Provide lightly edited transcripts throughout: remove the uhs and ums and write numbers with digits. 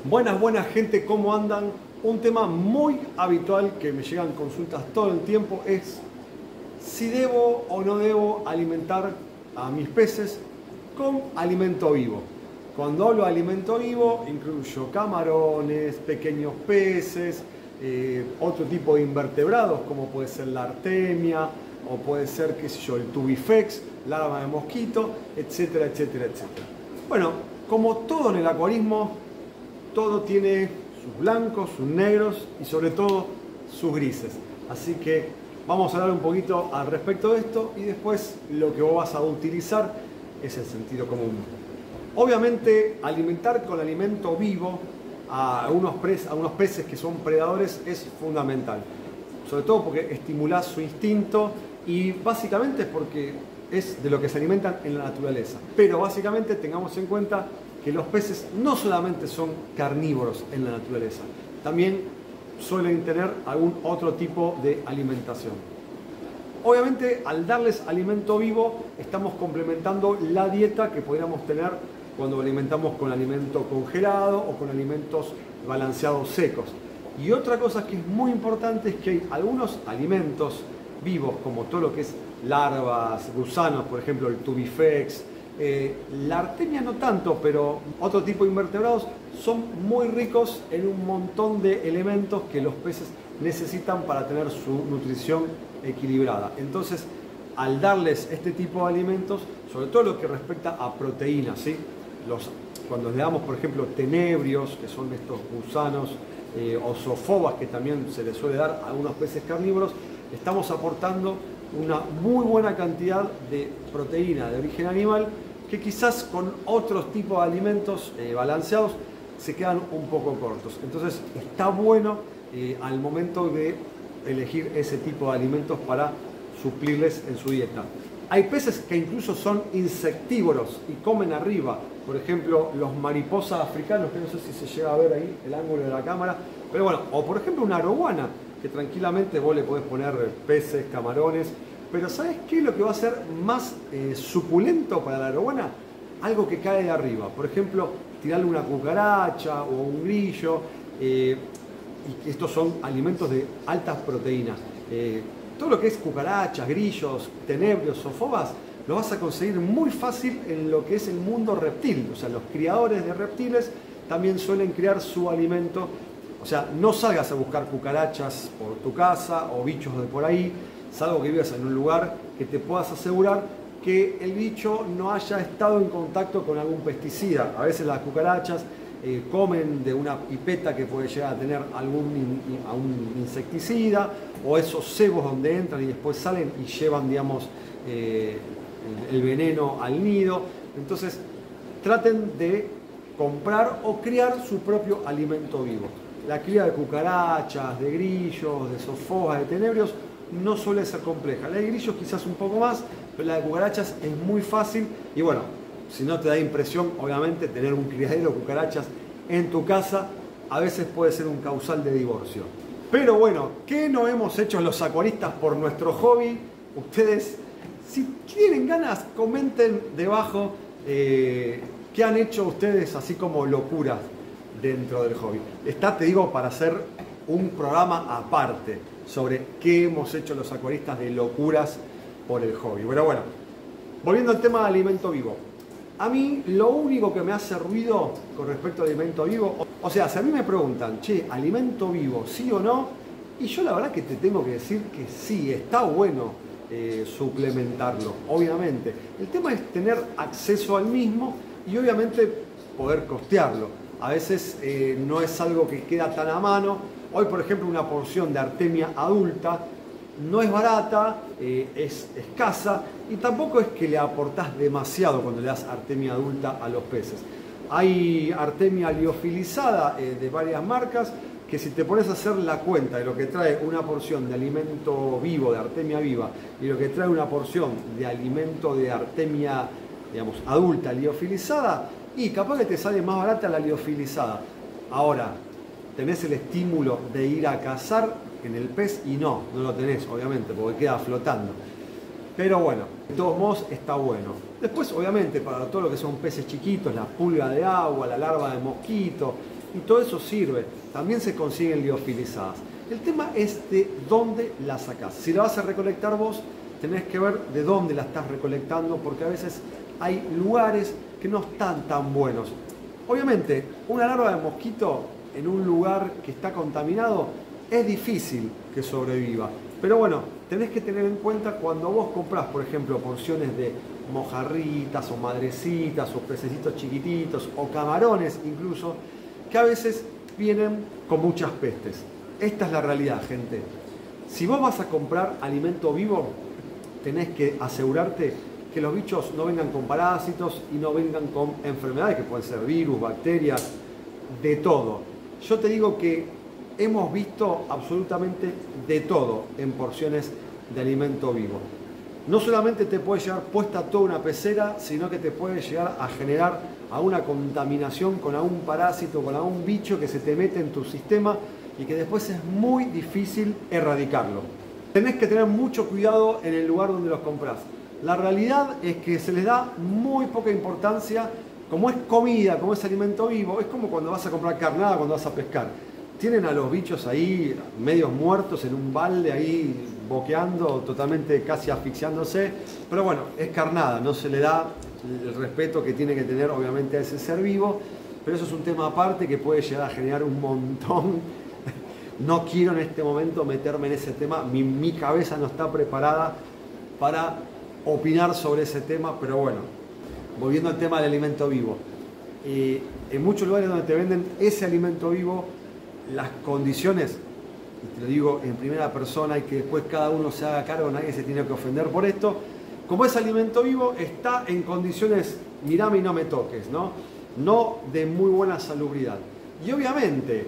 Buenas gente, ¿cómo andan? Un tema muy habitual que me llegan consultas todo el tiempo es si debo o no debo alimentar a mis peces con alimento vivo. Cuando hablo de alimento vivo, incluyo camarones, pequeños peces, otro tipo de invertebrados como puede ser la artemia o puede ser, qué sé yo, el tubifex, larva de mosquito, etcétera, etcétera, etcétera. Bueno, como todo en el acuarismo, todo tiene sus blancos, sus negros y sobre todo sus grises. Así que vamos a hablar un poquito al respecto de esto y después lo que vos vas a utilizar es el sentido común. Obviamente alimentar con alimento vivo a unos peces que son predadores es fundamental. Sobre todo porque estimulás su instinto y básicamente es porque es de lo que se alimentan en la naturaleza. Pero básicamente tengamos en cuenta que los peces no solamente son carnívoros en la naturaleza, también suelen tener algún otro tipo de alimentación. Obviamente, al darles alimento vivo, estamos complementando la dieta que podríamos tener cuando alimentamos con alimento congelado o con alimentos balanceados secos. Y otra cosa que es muy importante es que hay algunos alimentos vivos, como todo lo que es larvas, gusanos, por ejemplo el tubifex, la artemia no tanto, pero otro tipo de invertebrados son muy ricos en un montón de elementos que los peces necesitan para tener su nutrición equilibrada. Entonces, al darles este tipo de alimentos, sobre todo lo que respecta a proteínas, ¿sí? Cuando le damos, por ejemplo, tenebrios, que son estos gusanos, o zoofobas, que también se les suele dar a algunos peces carnívoros, estamos aportando una muy buena cantidad de proteína de origen animal que quizás con otros tipos de alimentos balanceados se quedan un poco cortos. Entonces está bueno al momento de elegir ese tipo de alimentos para suplirles en su dieta. Hay peces que incluso son insectívoros y comen arriba, por ejemplo los mariposas africanos, que no sé si se llega a ver ahí el ángulo de la cámara, pero bueno, o por ejemplo una arowana, que tranquilamente vos le podés poner peces, camarones, pero ¿sabes qué es lo que va a ser más suculento para la arowana? Algo que cae de arriba, por ejemplo, tirarle una cucaracha o un grillo, y estos son alimentos de altas proteínas. Todo lo que es cucarachas, grillos, tenebrios, zoofobas, lo vas a conseguir muy fácil en lo que es el mundo reptil. O sea, los criadores de reptiles también suelen criar su alimento. O sea, no salgas a buscar cucarachas por tu casa o bichos de por ahí, salvo que vivas en un lugar que te puedas asegurar que el bicho no haya estado en contacto con algún pesticida. A veces las cucarachas comen de una pipeta que puede llegar a tener algún insecticida, o esos cebos donde entran y después salen y llevan, digamos, el veneno al nido. Entonces, traten de comprar o criar su propio alimento vivo. La cría de cucarachas, de grillos, de zoofobas, de tenebrios no suele ser compleja. La de grillos quizás un poco más, pero la de cucarachas es muy fácil. Y bueno, si no te da impresión, obviamente, tener un criadero de cucarachas en tu casa a veces puede ser un causal de divorcio. Pero bueno, ¿qué no hemos hecho los acuaristas por nuestro hobby? Ustedes, si tienen ganas, comenten debajo qué han hecho ustedes así como locuras dentro del hobby. Está, te digo, para hacer un programa aparte sobre qué hemos hecho los acuaristas de locuras por el hobby. Pero bueno, volviendo al tema de alimento vivo. A mí lo único que me hace ruido con respecto al alimento vivo, o sea, si a mí me preguntan, che, alimento vivo, sí o no, y yo la verdad que te tengo que decir que sí, está bueno suplementarlo, obviamente. El tema es tener acceso al mismo y obviamente poder costearlo. A veces no es algo que queda tan a mano. Hoy, por ejemplo, una porción de artemia adulta no es barata, es escasa y tampoco es que le aportás demasiado cuando le das artemia adulta a los peces. Hay artemia liofilizada de varias marcas que, si te pones a hacer la cuenta de lo que trae una porción de alimento vivo, de artemia viva, y lo que trae una porción de alimento de artemia, digamos, adulta liofilizada, y capaz que te sale más barata la liofilizada. Ahora, tenés el estímulo de ir a cazar en el pez y no lo tenés, obviamente, porque queda flotando. Pero bueno, de todos modos está bueno. Después, obviamente, para todo lo que son peces chiquitos, la pulga de agua, la larva de mosquito, y todo eso sirve. También se consiguen liofilizadas. El tema es de dónde la sacás. Si la vas a recolectar vos, tenés que ver de dónde la estás recolectando, porque a veces hay lugares que no están tan buenos. Obviamente, una larva de mosquito en un lugar que está contaminado es difícil que sobreviva. Pero bueno, tenés que tener en cuenta cuando vos comprás, por ejemplo, porciones de mojarritas o madrecitas o pececitos chiquititos o camarones incluso, que a veces vienen con muchas pestes. Esta es la realidad, gente. Si vos vas a comprar alimento vivo, tenés que asegurarte que los bichos no vengan con parásitos y no vengan con enfermedades que pueden ser virus, bacterias, de todo. Yo te digo que hemos visto absolutamente de todo en porciones de alimento vivo. No solamente te puede llevar puesta toda una pecera, sino que te puede llegar a generar alguna contaminación con algún parásito, con algún bicho que se te mete en tu sistema y que después es muy difícil erradicarlo. Tenés que tener mucho cuidado en el lugar donde los compras. La realidad es que se les da muy poca importancia, como es comida, como es alimento vivo, es como cuando vas a comprar carnada, cuando vas a pescar. Tienen a los bichos ahí, medios muertos, en un balde ahí, boqueando, totalmente casi asfixiándose. Pero bueno, es carnada, no se le da el respeto que tiene que tener obviamente a ese ser vivo. Pero eso es un tema aparte que puede llegar a generar un montón. No quiero en este momento meterme en ese tema, mi cabeza no está preparada para opinar sobre ese tema, pero bueno, volviendo al tema del alimento vivo. En muchos lugares donde te venden ese alimento vivo, las condiciones, y te lo digo en primera persona y que después cada uno se haga cargo, nadie se tiene que ofender por esto, como ese alimento vivo está en condiciones, mirame y no me toques, no de muy buena salubridad. Y obviamente,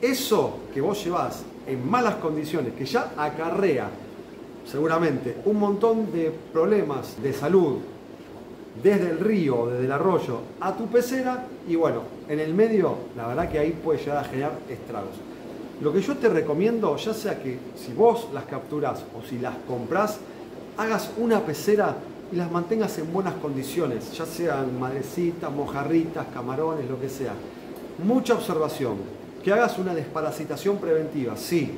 eso que vos llevás en malas condiciones, que ya acarrea seguramente un montón de problemas de salud, desde el río, desde el arroyo a tu pecera, y bueno, en el medio, la verdad que ahí puede llegar a generar estragos. Lo que yo te recomiendo, ya sea que si vos las capturás o si las comprás, hagas una pecera y las mantengas en buenas condiciones, ya sean madrecitas, mojarritas, camarones, lo que sea. Mucha observación, que hagas una desparasitación preventiva, sí.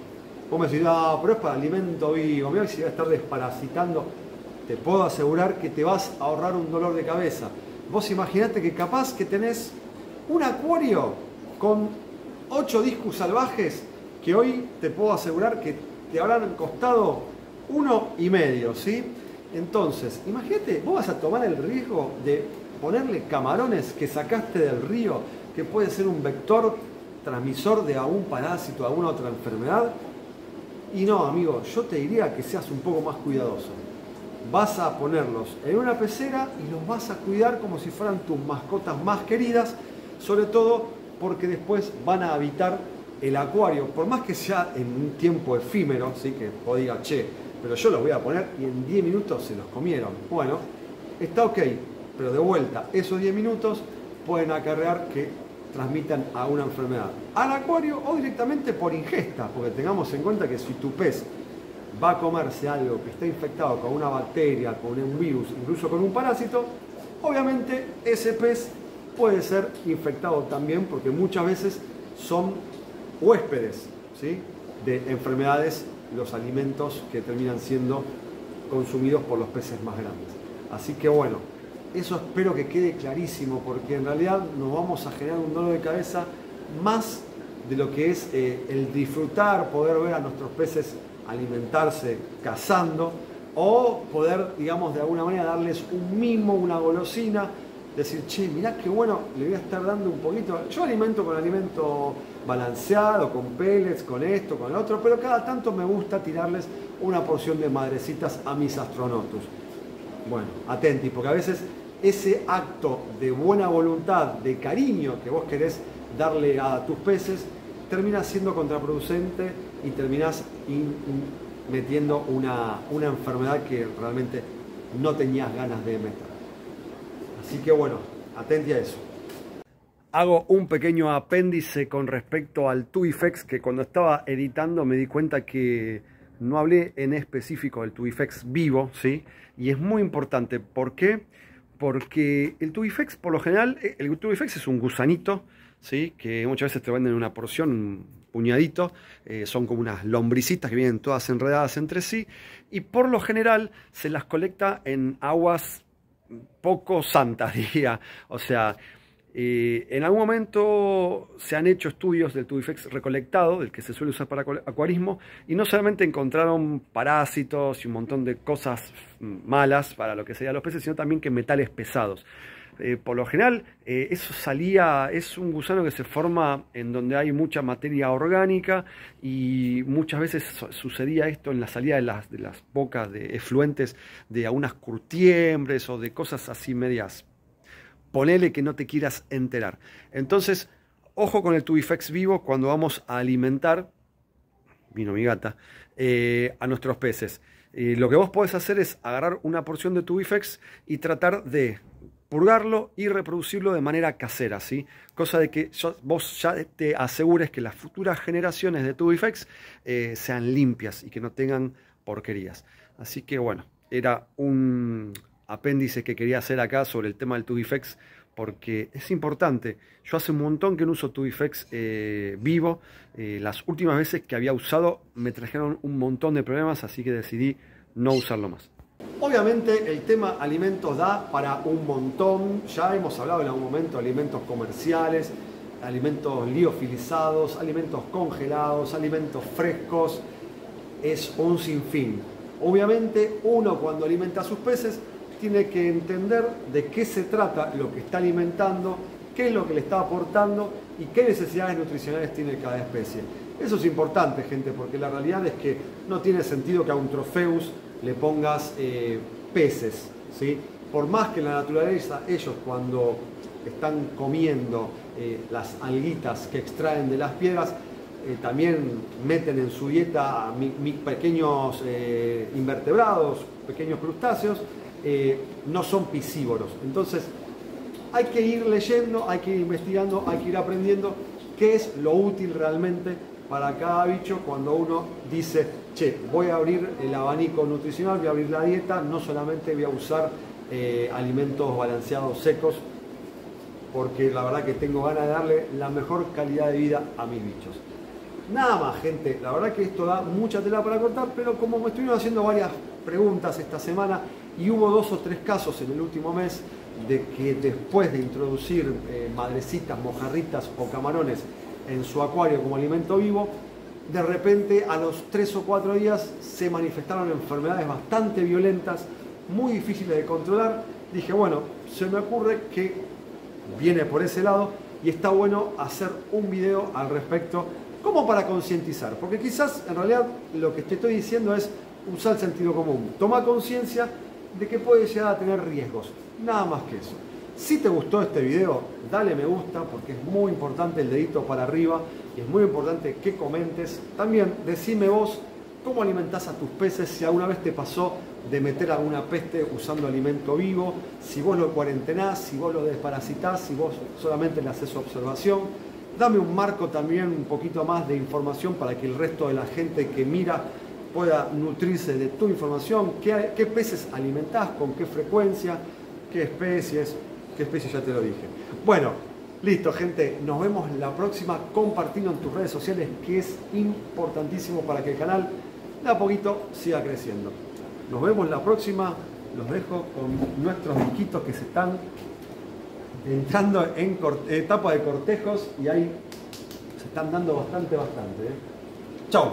Vos me decís, pero es para alimento vivo, mira si va a estar desparasitando. Te puedo asegurar que te vas a ahorrar un dolor de cabeza. Vos imaginate que capaz que tenés un acuario con 8 discus salvajes que hoy te puedo asegurar que te habrán costado 1,5, ¿sí? Entonces, imagínate, vos vas a tomar el riesgo de ponerle camarones que sacaste del río, que puede ser un vector transmisor de algún parásito, alguna otra enfermedad. Y no, amigo, yo te diría que seas un poco más cuidadoso. Vas a ponerlos en una pecera y los vas a cuidar como si fueran tus mascotas más queridas, sobre todo porque después van a habitar el acuario, por más que sea en un tiempo efímero, ¿sí? Que vos digas, che, pero yo los voy a poner y en 10 minutos se los comieron. Bueno, está ok, pero de vuelta, esos 10 minutos pueden acarrear que transmitan a una enfermedad al acuario o directamente por ingesta, porque tengamos en cuenta que si tu pez va a comerse algo que está infectado con una bacteria, con un virus, incluso con un parásito, obviamente ese pez puede ser infectado también porque muchas veces son huéspedes, ¿sí? De enfermedades, los alimentos que terminan siendo consumidos por los peces más grandes. Así que bueno, eso espero que quede clarísimo porque en realidad nos vamos a generar un dolor de cabeza más de lo que es el disfrutar, poder ver a nuestros peces alimentarse cazando o poder, digamos, de alguna manera darles un mimo, una golosina, decir, che, mirá qué bueno, le voy a estar dando un poquito. Yo alimento con alimento balanceado, con pellets, con esto, con el otro, pero cada tanto me gusta tirarles una porción de madrecitas a mis astronotus. Bueno, atenti, porque a veces ese acto de buena voluntad, de cariño que vos querés darle a tus peces, termina siendo contraproducente y terminás metiendo una enfermedad que realmente no tenías ganas de meter. Así que bueno, atenti a eso. Hago un pequeño apéndice con respecto al Tubifex, que cuando estaba editando me di cuenta que no hablé en específico del Tubifex vivo, ¿sí? Y es muy importante. ¿Por qué? Porque el Tubifex, por lo general, el Tubifex es un gusanito, ¿sí? Que muchas veces te venden una porción, un puñadito, son como unas lombricitas que vienen todas enredadas entre sí, y por lo general se las colecta en aguas poco santas, diría. O sea, en algún momento se han hecho estudios del Tubifex recolectado, del que se suele usar para acuarismo, y no solamente encontraron parásitos y un montón de cosas malas para lo que serían los peces, sino también que metales pesados. Por lo general, eso salía, es un gusano que se forma en donde hay mucha materia orgánica, y muchas veces sucedía esto en la salida de las bocas de efluentes de algunas curtiembres o de cosas así medias. Ponele que no te quieras enterar. Entonces, ojo con el Tubifex vivo cuando vamos a alimentar, vino mi gata, a nuestros peces. Lo que vos podés hacer es agarrar una porción de Tubifex y tratar de purgarlo y reproducirlo de manera casera, ¿sí? Cosa de que vos ya te asegures que las futuras generaciones de Tubifex sean limpias y que no tengan porquerías. Así que bueno, era un apéndice que quería hacer acá sobre el tema del Tubifex, porque es importante. Yo hace un montón que no uso Tubifex vivo. Las últimas veces que había usado me trajeron un montón de problemas, así que decidí no usarlo más. Obviamente el tema alimentos da para un montón. Ya hemos hablado en algún momento de alimentos comerciales, alimentos liofilizados, alimentos congelados, alimentos frescos. Es un sinfín. Obviamente uno cuando alimenta a sus peces tiene que entender de qué se trata lo que está alimentando, qué es lo que le está aportando y qué necesidades nutricionales tiene cada especie. Eso es importante, gente, porque la realidad es que no tiene sentido que a un Tropheus le pongas peces, ¿sí? Por más que en la naturaleza ellos cuando están comiendo las alguitas que extraen de las piedras, también meten en su dieta pequeños invertebrados, pequeños crustáceos, no son piscívoros. Entonces hay que ir leyendo, hay que ir investigando, hay que ir aprendiendo qué es lo útil realmente para cada bicho cuando uno dice, che, voy a abrir el abanico nutricional, voy a abrir la dieta, no solamente voy a usar alimentos balanceados secos, porque la verdad que tengo ganas de darle la mejor calidad de vida a mis bichos. Nada más, gente, la verdad que esto da mucha tela para cortar, pero como me estuvieron haciendo varias preguntas esta semana y hubo 2 o 3 casos en el último mes de que después de introducir madrecitas, mojarritas o camarones en su acuario como alimento vivo, de repente a los 3 o 4 días se manifestaron enfermedades bastante violentas, muy difíciles de controlar. Dije, bueno, se me ocurre que viene por ese lado y está bueno hacer un video al respecto como para concientizar, porque quizás en realidad lo que te estoy diciendo es usar el sentido común. Toma conciencia de que puede llegar a tener riesgos, nada más que eso. Si te gustó este video, dale me gusta, porque es muy importante el dedito para arriba y es muy importante que comentes. También decime vos cómo alimentás a tus peces, si alguna vez te pasó de meter alguna peste usando alimento vivo, si vos lo cuarentenás, si vos lo desparasitás, si vos solamente le haces observación. Dame un marco también, un poquito más de información para que el resto de la gente que mira pueda nutrirse de tu información. ¿Qué peces alimentás? ¿Con qué frecuencia? ¿Qué especies? ¿Qué especies? Ya te lo dije. Bueno, listo, gente. Nos vemos la próxima. Compartiendo en tus redes sociales, que es importantísimo para que el canal de a poquito siga creciendo. Nos vemos la próxima. Los dejo con nuestros bichitos que se están entrando en etapa de cortejos y ahí se están dando bastante. Chau.